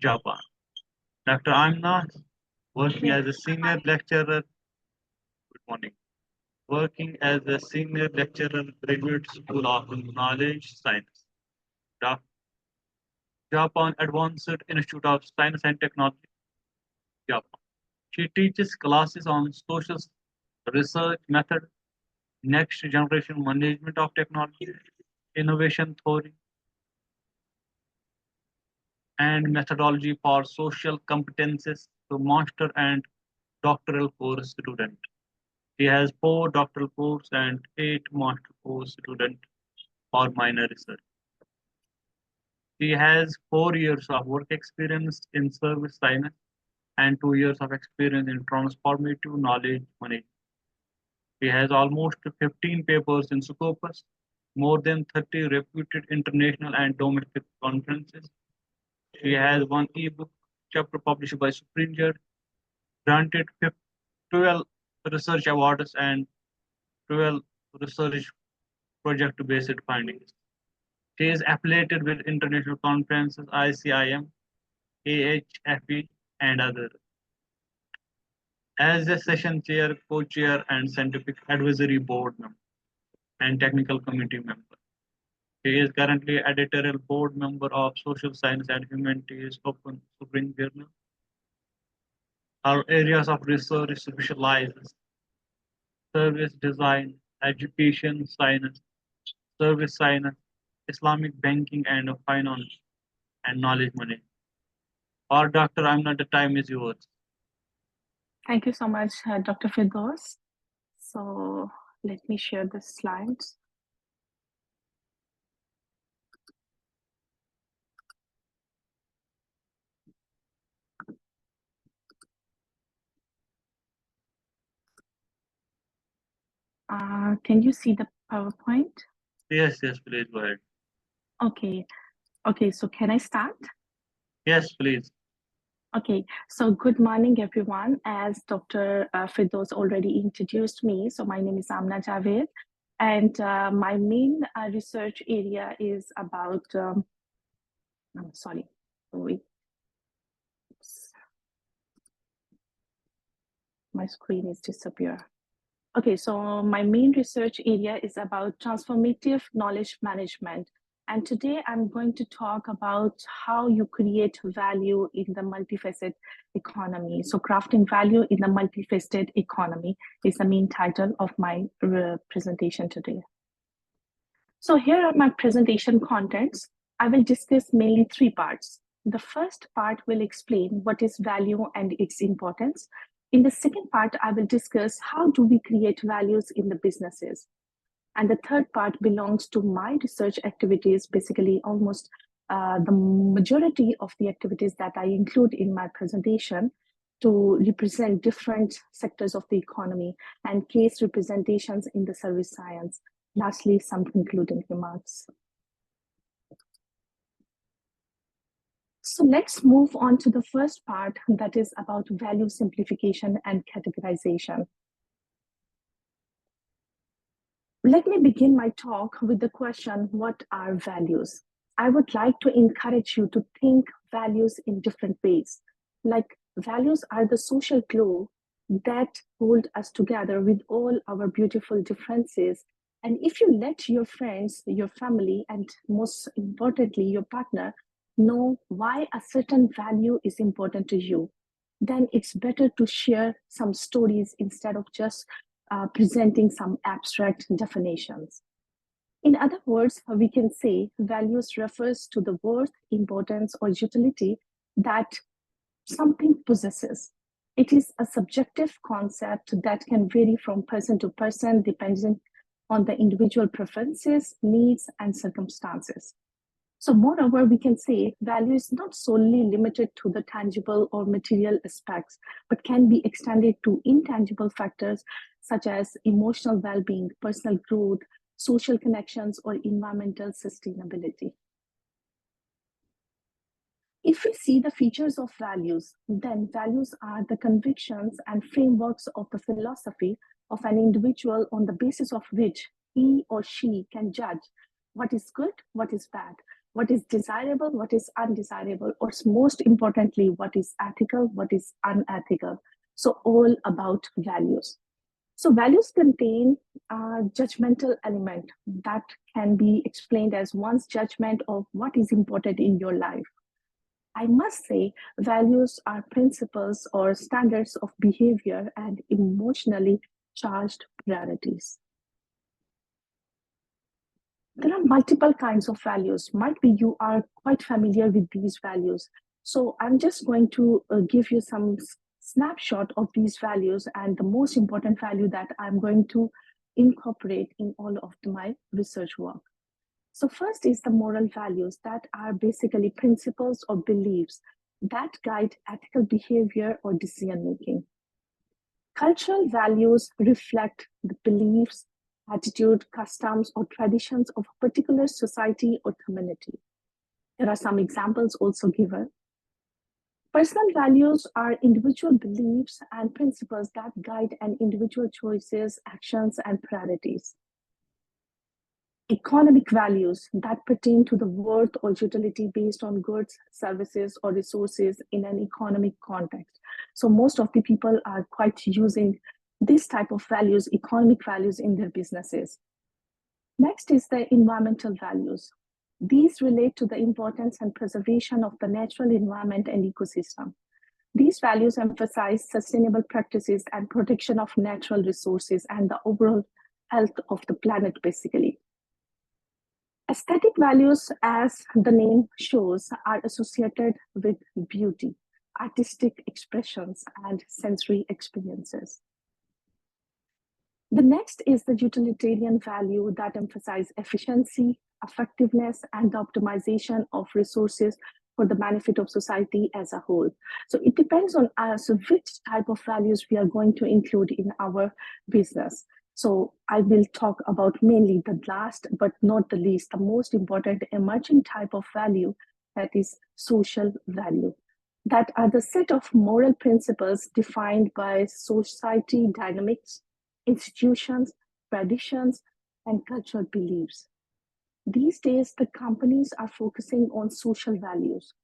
Japan. Dr. Amna, working as a senior lecturer, good morning, working as a senior lecturer, Graduate School of Knowledge Science, Japan Advanced Institute of Science and Technology, Japan. She teaches classes on social research method, next generation management of technology, innovation theory, and methodology for social competences to master and doctoral course student. He has 4 doctoral courses and 8 master course students for minor research. He has 4 years of work experience in service science and 2 years of experience in transformative knowledge management. He has almost 15 papers in Scopus, more than 30 reputed international and domestic conferences. She has one ebook chapter published by Springer, granted 12 research awards and 12 research project-based findings. She is affiliated with international conferences, ICIM, AHFE, and others. As a session chair, co-chair, and scientific advisory board member and technical committee member. She is currently editorial board member of Social Science and Humanities Open Spring Journal. Her areas of research specializes service design, education science, service science, Islamic banking and finance, and knowledge management. Or Dr. Amna, the time is yours. Thank you so much, Dr. Firdous. So let me share the slides. Can you see the PowerPoint? Yes, please go ahead. Okay, so can I start? Yes, please. Okay, so good morning, everyone. As Dr. Firdous already introduced me, so my name is Amna Javed, and my main research area is about, my screen is disappear. Okay, so my main research area is about transformative knowledge management. And today I'm going to talk about how you create value in the multifaceted economy. So crafting value in the multifaceted economy is the main title of my presentation today. So here are my presentation contents. I will discuss mainly 3 parts. The first part will explain what is value and its importance. In the second part, I will discuss how do we create values in the businesses. And the third part belongs to my research activities, basically almost the majority of the activities that I include in my presentation to represent different sectors of the economy and case representations in the service science. Lastly, some concluding remarks. So let's move on to the first part, that is about value simplification and categorization. Let me begin my talk with the question, what are values? I would like to encourage you to think values in different ways. Like values are the social glue that hold us together with all our beautiful differences. And if you let your friends, your family, and most importantly, your partner know why a certain value is important to you, then it's better to share some stories instead of just presenting some abstract definitions. In other words, we can say values refers to the worth, importance, or utility that something possesses. It is a subjective concept that can vary from person to person depending on the individual preferences, needs, and circumstances. So moreover, we can say value is not solely limited to the tangible or material aspects, but can be extended to intangible factors such as emotional well-being, personal growth, social connections, or environmental sustainability. If we see the features of values, then values are the convictions and frameworks of the philosophy of an individual on the basis of which he or she can judge what is good, what is bad, what is desirable, what is undesirable, or most importantly, what is ethical, what is unethical. So all about values. So values contain a judgmental element that can be explained as one's judgment of what is important in your life. I must say, values are principles or standards of behavior and emotionally charged priorities. There are multiple kinds of values. Might be you are quite familiar with these values. So I'm just going to give you some snapshot of these values and the most important value that I'm going to incorporate in all of my research work. So first is the moral values that are basically principles or beliefs that guide ethical behavior or decision making. Cultural values reflect the beliefs, attitude, customs, or traditions of a particular society or community. There are some examples also given. Personal values are individual beliefs and principles that guide an individual choices, actions, and priorities. Economic values that pertain to the worth or utility based on goods, services, or resources in an economic context. So most of the people are quite using this type of values, economic values in their businesses. Next is the environmental values. These relate to the importance and preservation of the natural environment and ecosystem. These values emphasize sustainable practices and protection of natural resources and the overall health of the planet, basically. Aesthetic values, as the name shows, are associated with beauty, artistic expressions, and sensory experiences. The next is the utilitarian value that emphasizes efficiency, effectiveness, and the optimization of resources for the benefit of society as a whole. So it depends on us which type of values we are going to include in our business. So I will talk about mainly the last, but not the least, the most important emerging type of value, that is social value. That are the set of moral principles defined by society dynamics, institutions, traditions, and cultural beliefs. These days, the companies are focusing on social values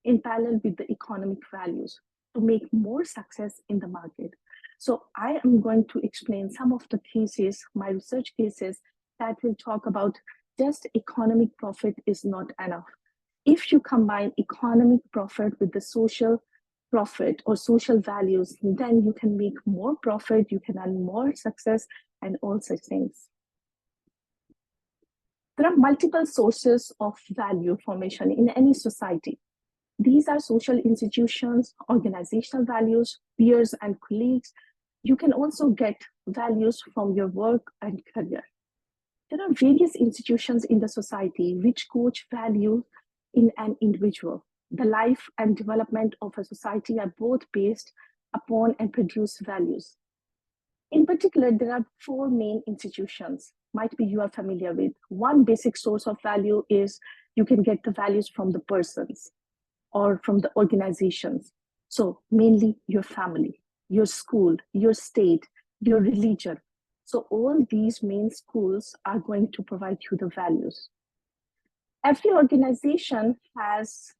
in parallel with the economic values to make more success in the market. So I am going to explain some of the cases, my research cases, that will talk about just economic profit is not enough. If you combine economic profit with the social profit or social values, then you can make more profit, you can earn more success, and all such things. There are multiple sources of value formation in any society. These are social institutions, organizational values, peers and colleagues. You can also get values from your work and career. There are various institutions in the society which coach value in an individual. The life and development of a society are both based upon and produce values. In particular, there are four main institutions, might be you are familiar with. One basic source of value is you can get the values from the persons or from the organizations. So mainly your family, your school, your state, your religion. So all these main schools are going to provide you the values. Every organization has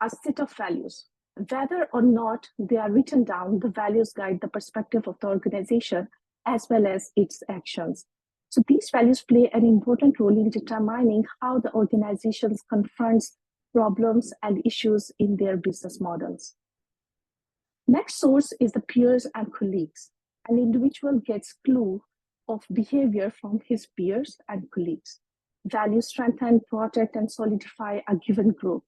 a set of values. Whether or not they are written down, the values guide the perspective of the organization as well as its actions. So these values play an important role in determining how the organizations confronts problems and issues in their business models. Next source is the peers and colleagues. An individual gets clue of behavior from his peers and colleagues. Values strengthen, protect, and solidify a given group.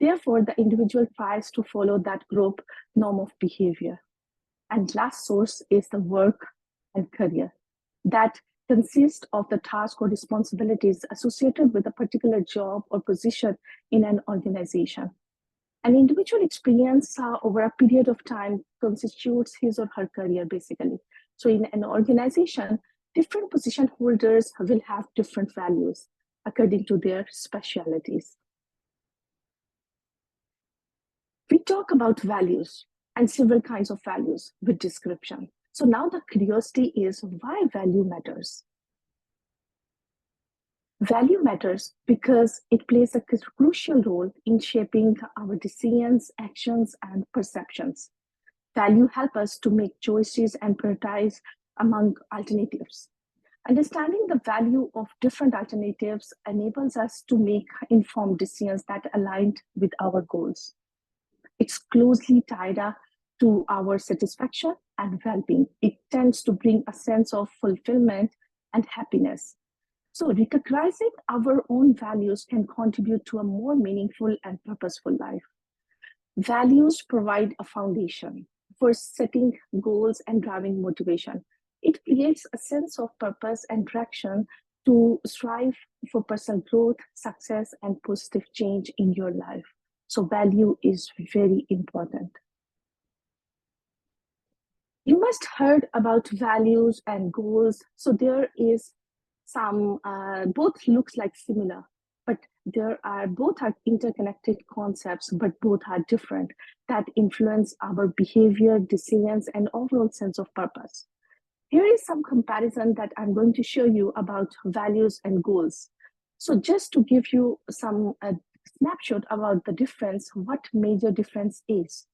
Therefore, the individual tries to follow that group norm of behavior. And last source is the work and career. That consists of the task or responsibilities associated with a particular job or position in an organization. An individual experience over a period of time constitutes his or her career, basically. So in an organization, different position holders will have different values according to their specialities. We talk about values and several kinds of values with description. So now the curiosity is why value matters. Value matters because it plays a crucial role in shaping our decisions, actions, and perceptions. Value help us to make choices and prioritize among alternatives. Understanding the value of different alternatives enables us to make informed decisions that align with our goals. It's closely tied up to our satisfaction and well-being. It tends to bring a sense of fulfillment and happiness. So recognizing our own values can contribute to a more meaningful and purposeful life. Values provide a foundation for setting goals and driving motivation. It creates a sense of purpose and direction to strive for personal growth, success, and positive change in your life. So value is very important. You must heard about values and goals. So there is some, both looks like similar, but both are interconnected concepts, but both are different that influence our behavior, decisions, and overall sense of purpose. Here is some comparison that I'm going to show you about values and goals. So just to give you some snapshot about the difference, what major difference is.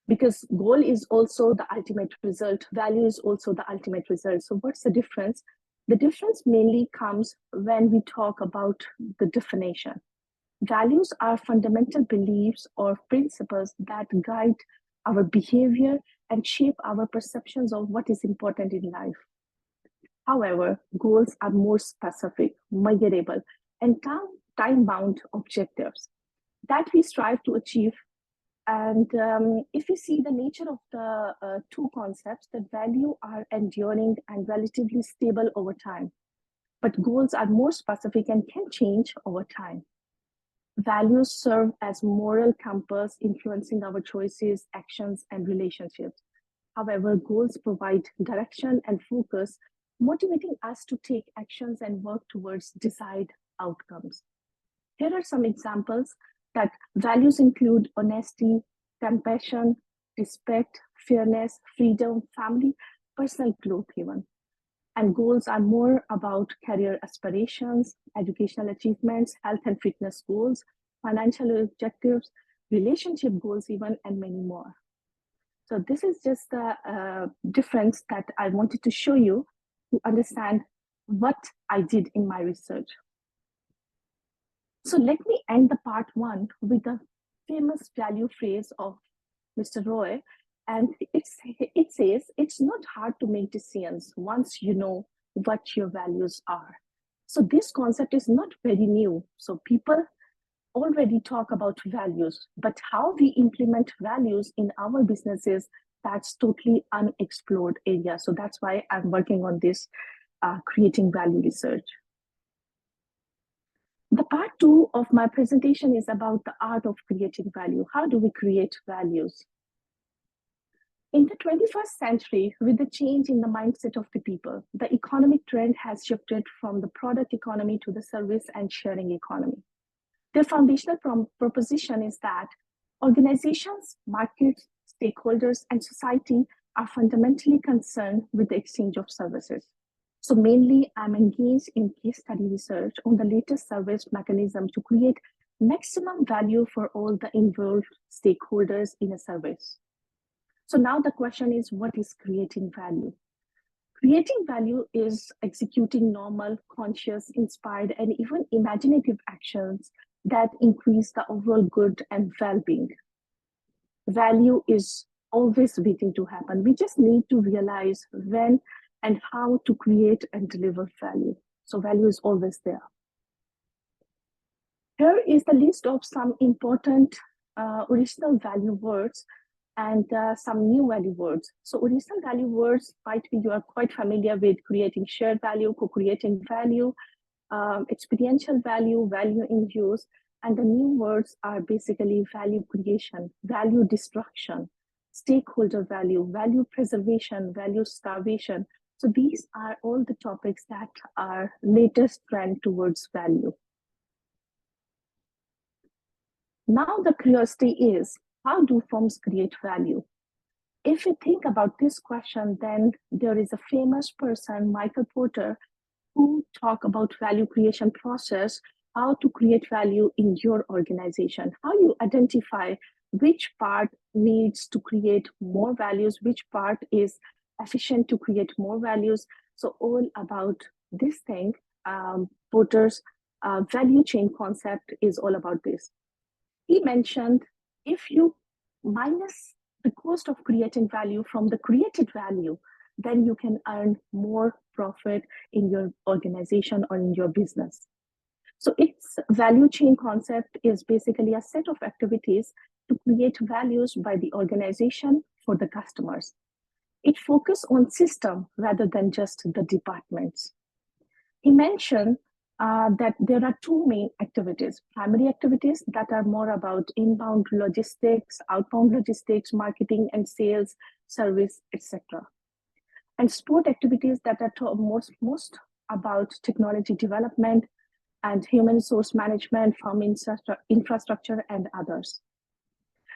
Because goal is also the ultimate result, value is also the ultimate result. So what's the difference? The difference mainly comes when we talk about the definition. Values are fundamental beliefs or principles that guide our behavior and shape our perceptions of what is important in life. However, goals are more specific, measurable, and time-bound objectives that we strive to achieve. And if you see the nature of the two concepts, that value are enduring and relatively stable over time, but goals are more specific and can change over time. Values serve as moral compass influencing our choices, actions, and relationships. However, goals provide direction and focus, motivating us to take actions and work towards desired outcomes. Here are some examples that values include honesty, compassion, respect, fairness, freedom, family, personal growth even. And goals are more about career aspirations, educational achievements, health and fitness goals, financial objectives, relationship goals even, and many more. So this is just the difference that I wanted to show you to understand what I did in my research. So let me end the part one with a famous value phrase of Mr. Roy. And it says, it's not hard to make decisions once you know what your values are. So this concept is not very new. So people already talk about values, but how we implement values in our businesses, that's totally unexplored area. So that's why I'm working on this creating value research. The part two of my presentation is about the art of creating value. How do we create values? In the 21st century, with the change in the mindset of the people, the economic trend has shifted from the product economy to the service and sharing economy. Their foundational proposition is that organizations, markets, stakeholders, and society are fundamentally concerned with the exchange of services. So mainly, I'm engaged in case study research on the latest service mechanism to create maximum value for all the involved stakeholders in a service. So now the question is, what is creating value? Creating value is executing normal, conscious, inspired, and even imaginative actions that increase the overall good and well-being. Value is always waiting to happen. We just need to realize when and how to create and deliver value. So value is always there. Here is the list of some important original value words and some new value words. So original value words might be you are quite familiar with: creating shared value, co-creating value, experiential value, value in use. And the new words are basically value creation, value destruction, stakeholder value, value preservation, value starvation. So these are all the topics that are latest trend towards value. Now the curiosity is, how do firms create value? If you think about this question, then there is a famous person, Michael Porter, to talk about value creation process, how to create value in your organization, how you identify which part needs to create more values, which part is efficient to create more values. So all about this thing, Porter's value chain concept is all about this. He mentioned if you minus the cost of creating value from the created value, then you can earn more profit in your organization or in your business. So its value chain concept is basically a set of activities to create values by the organization for the customers. It focuses on system rather than just the departments. He mentioned that there are two main activities: primary activities that are more about inbound logistics, outbound logistics, marketing and sales, service, etc. And support activities that are most about technology development and human resource management, from infrastructure and others.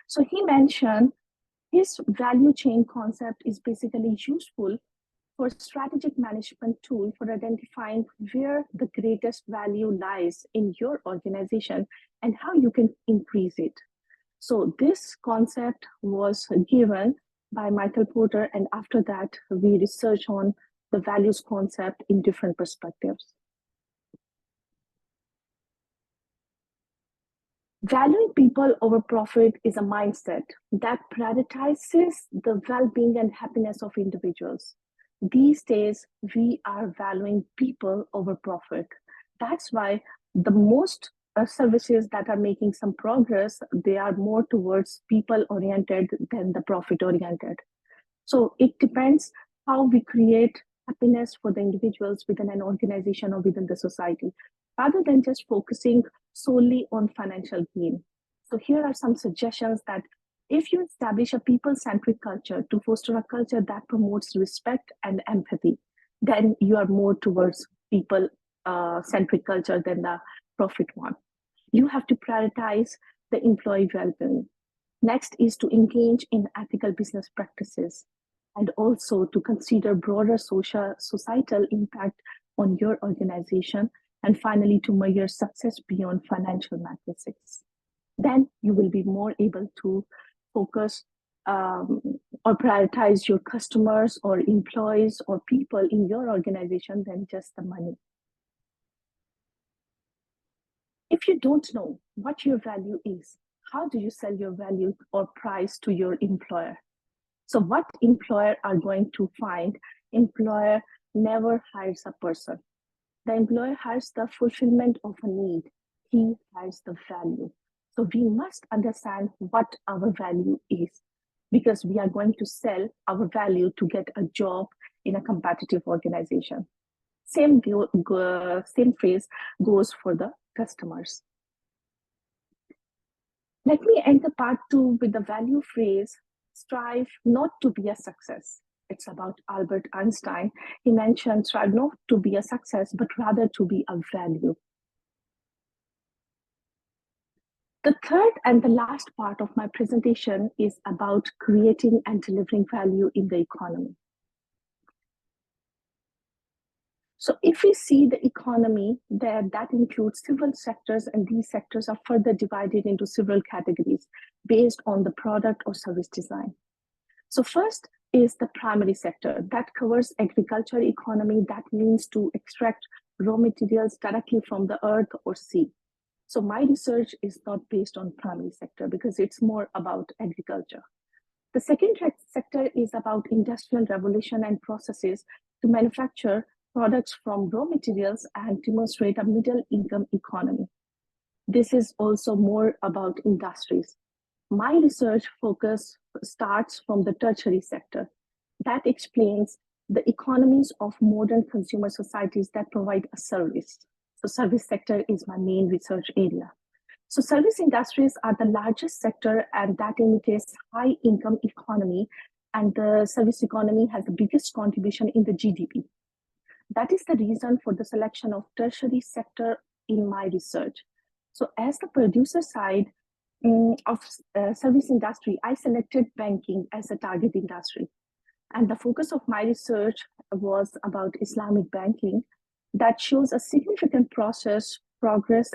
So he mentioned his value chain concept is basically useful for strategic management tool for identifying where the greatest value lies in your organization and how you can increase it. So this concept was given by Michael Porter, and after that, we research on the values concept in different perspectives. Valuing people over profit is a mindset that prioritizes the well-being and happiness of individuals. These days, we are valuing people over profit. That's why the most services that are making some progress, they are more towards people-oriented than the profit-oriented. So it depends how we create happiness for the individuals within an organization or within the society, rather than just focusing solely on financial gain. So here are some suggestions that if you establish a people-centric culture to foster a culture that promotes respect and empathy, then you are more towards people-centric culture than the profit one. You have to prioritize the employee well-being. Next is to engage in ethical business practices, and also to consider broader societal impact on your organization, and finally to measure success beyond financial metrics. Then you will be more able to focus or prioritize your customers or employees or people in your organization than just the money. If you don't know what your value is, how do you sell your value or price to your employer? So what employer are going to find? Employer never hires a person. The employer hires the fulfillment of a need. He hires the value. So we must understand what our value is, because we are going to sell our value to get a job in a competitive organization. Same phrase goes for the customers. Let me end the part 2 with the value phrase, strive not to be a success. It's about Albert Einstein. He mentioned strive not to be a success, but rather to be a value. The third and the last part of my presentation is about creating and delivering value in the economy. So if we see the economy, that includes several sectors, and these sectors are further divided into several categories based on the product or service design. So first is the primary sector that covers agriculture economy. That means to extract raw materials directly from the earth or sea. So my research is not based on primary sector because it's more about agriculture. The second sector is about industrial revolution and processes to manufacture products from raw materials and demonstrate a middle income economy. This is also more about industries. My research focus starts from the tertiary sector. That explains the economies of modern consumer societies that provide a service. So service sector is my main research area. So service industries are the largest sector, and that imitates high income economy, and the service economy has the biggest contribution in the GDP. That is the reason for the selection of tertiary sector in my research. So as the producer side of service industry, I selected banking as a target industry. And the focus of my research was about Islamic banking, that shows a significant progress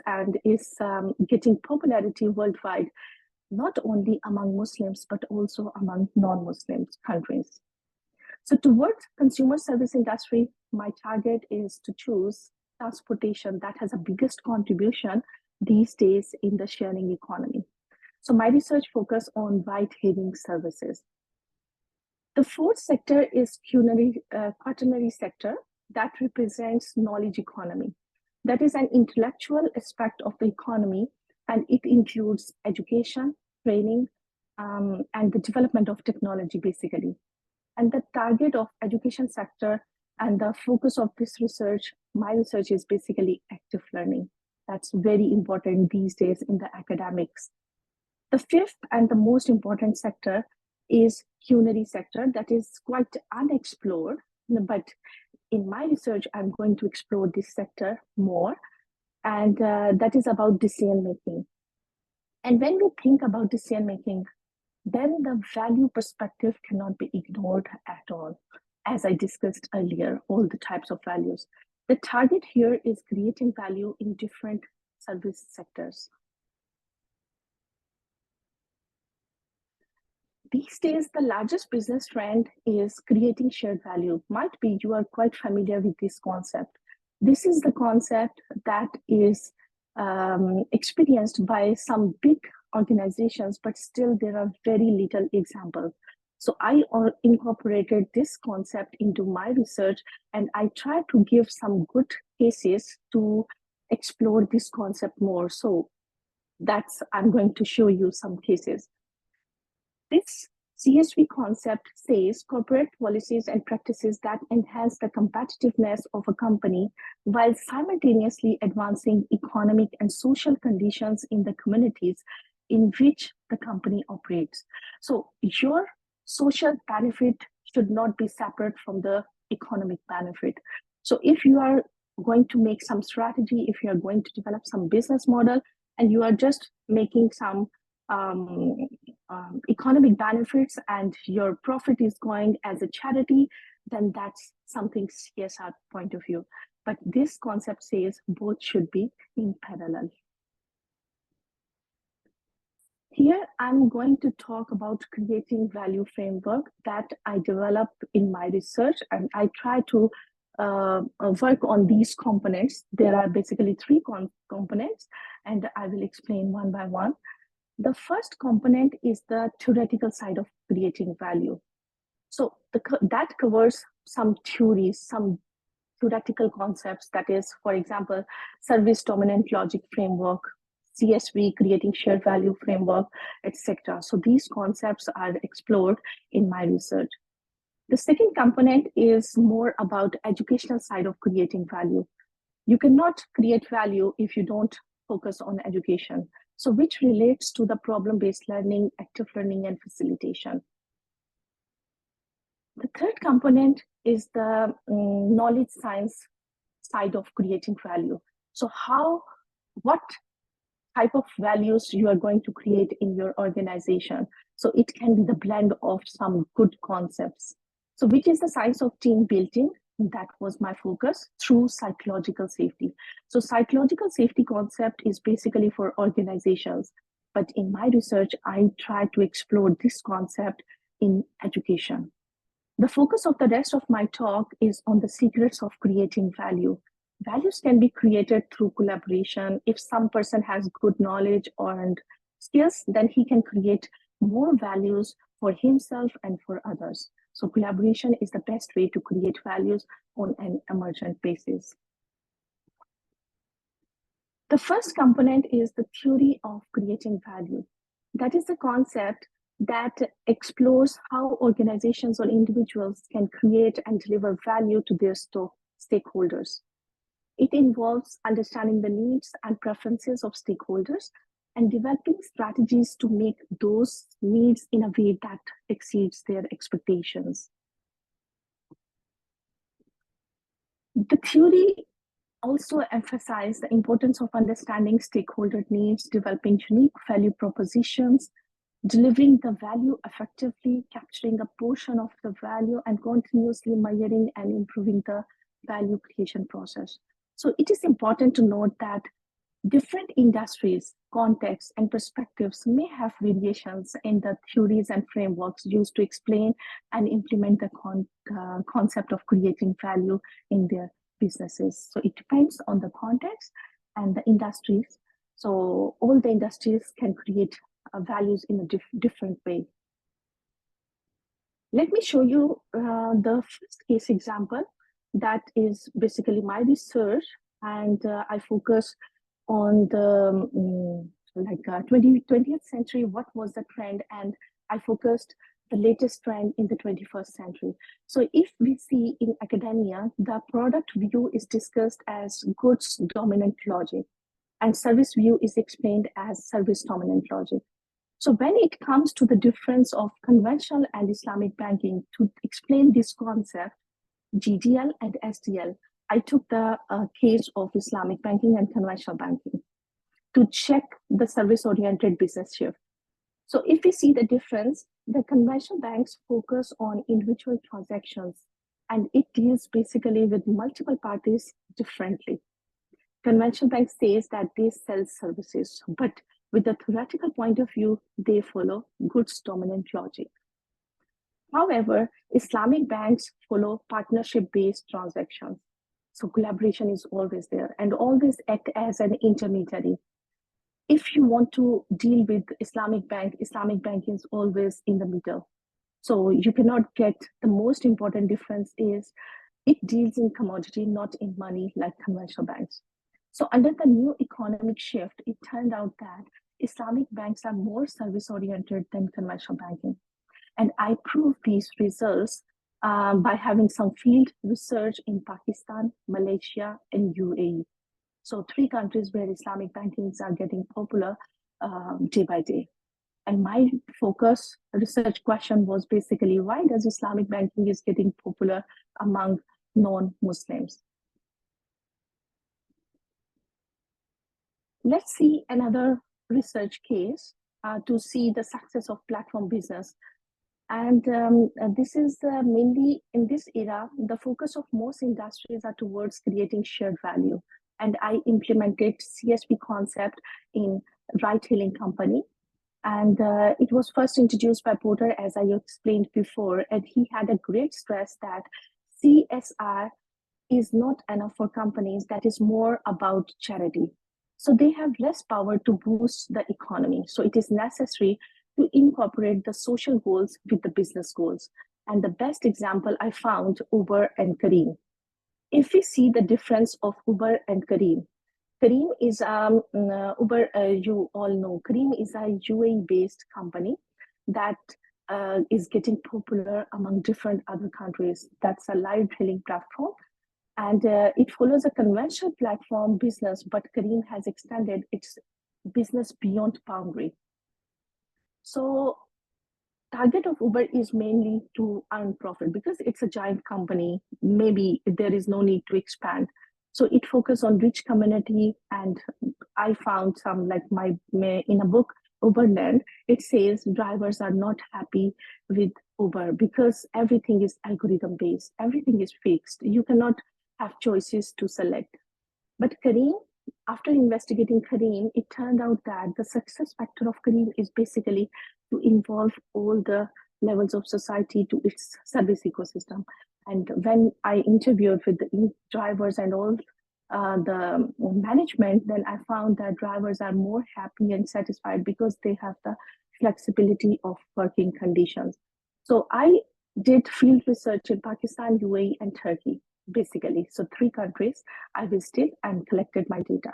and is getting popularity worldwide, not only among Muslims, but also among non-Muslim countries. So towards consumer service industry, my target is to choose transportation that has the biggest contribution these days in the sharing economy. So my research focus on ride-hailing services. The fourth sector is quaternary sector that represents knowledge economy. That is an intellectual aspect of the economy, and it includes education, training, and the development of technology, basically. And the target of education sector and the focus of this research, my research, is basically active learning. That's very important these days in the academics. The fifth and the most important sector is culinary sector that is quite unexplored, but in my research, I'm going to explore this sector more, and that is about decision making. And when we think about decision making, then the value perspective cannot be ignored at all. As I discussed earlier, all the types of values. The target here is creating value in different service sectors. These days, the largest business trend is creating shared value. Might be you are quite familiar with this concept. This is the concept that is experienced by some big organizations, but still there are very little examples. So I incorporated this concept into my research, and I tried to give some good cases to explore this concept more. So I'm going to show you some cases. This CSV concept says corporate policies and practices that enhance the competitiveness of a company while simultaneously advancing economic and social conditions in the communities in which the company operates. So your social benefit should not be separate from the economic benefit. So if you are going to make some strategy, if you are going to develop some business model, and you are just making some economic benefits and your profit is going as a charity, then that's something CSR point of view. But this concept says both should be in parallel. Here, I'm going to talk about creating value framework that I developed in my research, and I try to work on these components. There are basically three components, and I will explain one by one. The first component is the theoretical side of creating value. So that covers some theories, some theoretical concepts. That is, for example, service dominant logic framework, CSV, creating shared value framework, etc. So these concepts are explored in my research. The second component is more about educational side of creating value. You cannot create value if you don't focus on education. So which relates to the problem-based learning, active learning, and facilitation. The third component is the knowledge science side of creating value. So what type of values you are going to create in your organization. So it can be the blend of some good concepts. So which is the science of team building? That was my focus through psychological safety. So psychological safety concept is basically for organizations, but in my research, I try to explore this concept in education. The focus of the rest of my talk is on the secrets of creating value. Values can be created through collaboration. If some person has good knowledge and skills, then he can create more values for himself and for others. So collaboration is the best way to create values on an emergent basis. The first component is the theory of creating value. That is the concept that explores how organizations or individuals can create and deliver value to their stakeholders. It involves understanding the needs and preferences of stakeholders and developing strategies to make those needs in a way that exceeds their expectations. The theory also emphasizes the importance of understanding stakeholder needs, developing unique value propositions, delivering the value effectively, capturing a portion of the value, and continuously measuring and improving the value creation process. So it is important to note that different industries, contexts, and perspectives may have variations in the theories and frameworks used to explain and implement the concept of creating value in their businesses. So it depends on the context and the industries. So all the industries can create values in a different way. Let me show you the first case example. That is basically my research, and I focus on the 20th century, what was the trend, and I focused the latest trend in the 21st century. So if we see in academia, the product view is discussed as goods dominant logic, and service view is explained as service dominant logic. So when it comes to the difference of conventional and Islamic banking, to explain this concept, GDL and SDL, I took the case of Islamic banking and conventional banking to check the service-oriented business shift. So if we see the difference, the conventional banks focus on individual transactions, and it deals basically with multiple parties differently. Conventional bank says that they sell services, but with a theoretical point of view, they follow goods dominant logic. However, Islamic banks follow partnership-based transactions. So collaboration is always there and always act as an intermediary. If you want to deal with Islamic bank is always in the middle. So you cannot get, the most important difference is it deals in commodity, not in money like conventional banks. So under the new economic shift, it turned out that Islamic banks are more service-oriented than conventional banking. And I proved these results by having some field research in Pakistan, Malaysia, and UAE. So 3 countries where Islamic bankings are getting popular day by day. And my focus research question was basically, why does Islamic banking is getting popular among non-Muslims? Let's see another research case to see the success of platform business. And this is mainly in this era, the focus of most industries are towards creating shared value. And I implemented CSP concept in ride-hailing company. And it was first introduced by Porter, as I explained before, and he had a great stress that CSR is not enough for companies, that is more about charity. So they have less power to boost the economy. So it is necessary to incorporate the social goals with the business goals. And the best example I found, Uber and Careem. If we see the difference of Uber and Careem, Careem is Uber, you all know, Careem is a UAE-based company that is getting popular among different other countries. That's a live-hailing platform. And it follows a conventional platform business, but Careem has extended its business beyond boundary. So target of Uber is mainly to earn profit because it's a giant company. Maybe there is no need to expand. So it focuses on rich community. And I found some, like in a book, Uberland, it says drivers are not happy with Uber because everything is algorithm based. Everything is fixed. You cannot have choices to select. But Careem, after investigating Careem, it turned out that the success factor of Careem is basically to involve all the levels of society to its service ecosystem. And when I interviewed with the drivers and all the management, then I found that drivers are more happy and satisfied because they have the flexibility of working conditions. So I did field research in Pakistan, UAE, and Turkey, basically. So 3 countries I visited and collected my data.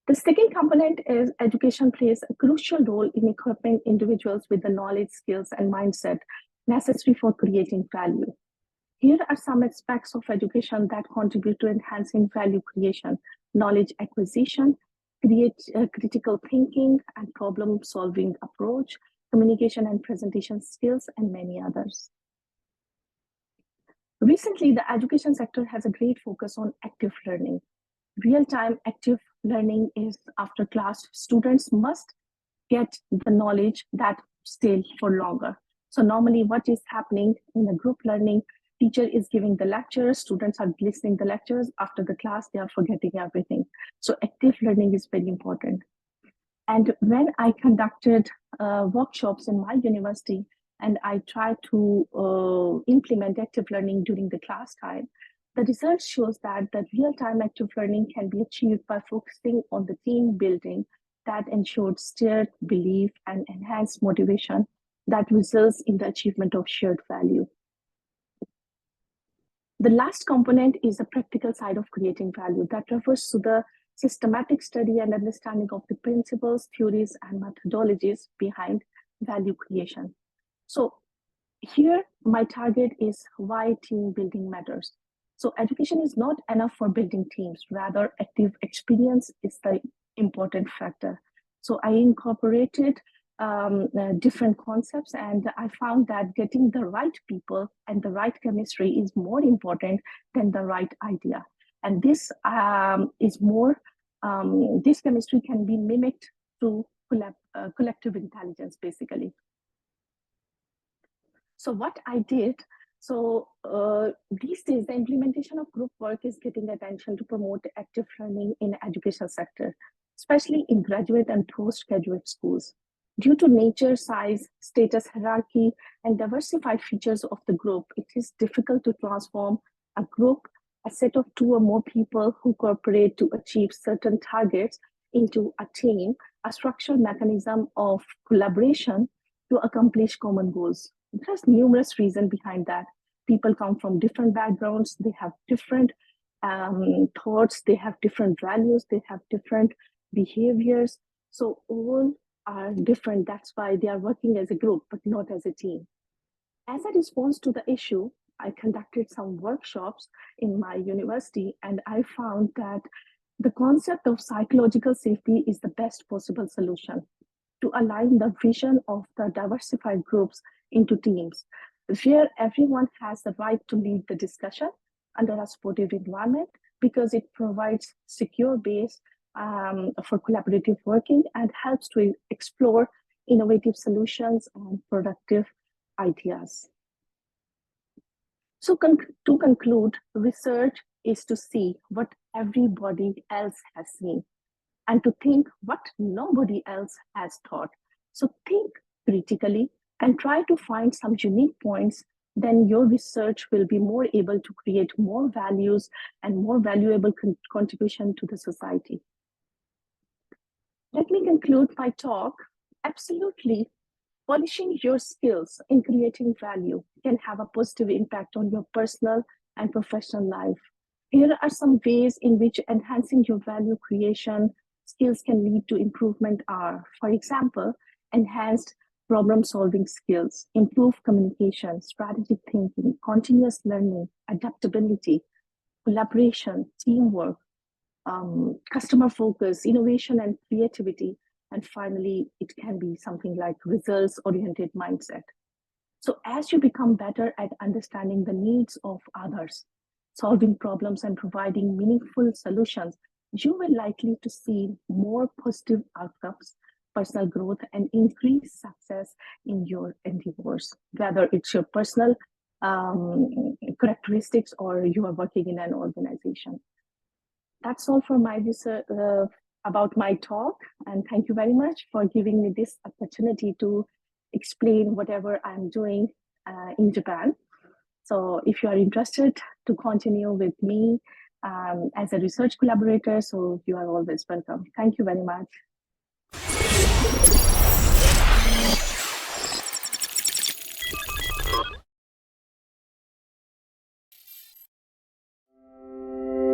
The second component is education plays a crucial role in equipping individuals with the knowledge, skills, and mindset necessary for creating value. Here are some aspects of education that contribute to enhancing value creation: knowledge acquisition, critical thinking and problem-solving approach, communication and presentation skills, and many others. Recently, the education sector has a great focus on active learning. Real-time active learning is after class. Students must get the knowledge that stay for longer. So normally what is happening in the group learning, Teacher is giving the lecture, students are listening the lectures. After the class, they are forgetting everything. So active learning is very important. And when I conducted workshops in my university and I tried to implement active learning during the class time, the research shows that real-time active learning can be achieved by focusing on the team building that ensures shared belief and enhanced motivation that results in the achievement of shared value. The last component is the practical side of creating value that refers to the systematic study and understanding of the principles, theories, and methodologies behind value creation. So here, my target is why team building matters. So education is not enough for building teams, rather active experience is the important factor. So I incorporated different concepts, and I found that getting the right people and the right chemistry is more important than the right idea. And this is more, this chemistry can be mimicked through collective intelligence, basically. So what I did, these days, the implementation of group work is getting attention to promote active learning in the education sector, especially in graduate and postgraduate schools. Due to nature, size, status hierarchy, and diversified features of the group, it is difficult to transform a group, a set of 2 or more people who cooperate to achieve certain targets, into a team, a structural mechanism of collaboration to accomplish common goals. There's numerous reasons behind that. People come from different backgrounds, they have different thoughts, they have different values, they have different behaviors. So all are different. That's why they are working as a group, but not as a team. As a response to the issue, I conducted some workshops in my university, and I found that the concept of psychological safety is the best possible solution to align the vision of the diversified groups into teams, where everyone has the right to lead the discussion under a supportive environment, because it provides secure base for collaborative working and helps to explore innovative solutions and productive ideas. So to conclude, research is to see what everybody else has seen and to think what nobody else has thought. So think critically and try to find some unique points. Then your research will be more able to create more values and more valuable contribution to the society. Let me conclude my talk. Absolutely, polishing your skills in creating value can have a positive impact on your personal and professional life. Here are some ways in which enhancing your value creation skills can lead to improvement are, for example, enhanced problem-solving skills, improved communication, strategic thinking, continuous learning, adaptability, collaboration, teamwork, customer focus, innovation and creativity. And finally, it can be something like results-oriented mindset. So as you become better at understanding the needs of others, solving problems and providing meaningful solutions, you will likely to see more positive outcomes, personal growth, and increased success in your endeavors, whether it's your personal characteristics or you are working in an organization. That's all for my research about my talk, and thank you very much for giving me this opportunity to explain whatever I'm doing in Japan. So if you are interested to continue with me as a research collaborator, so you are always welcome. Thank you very much.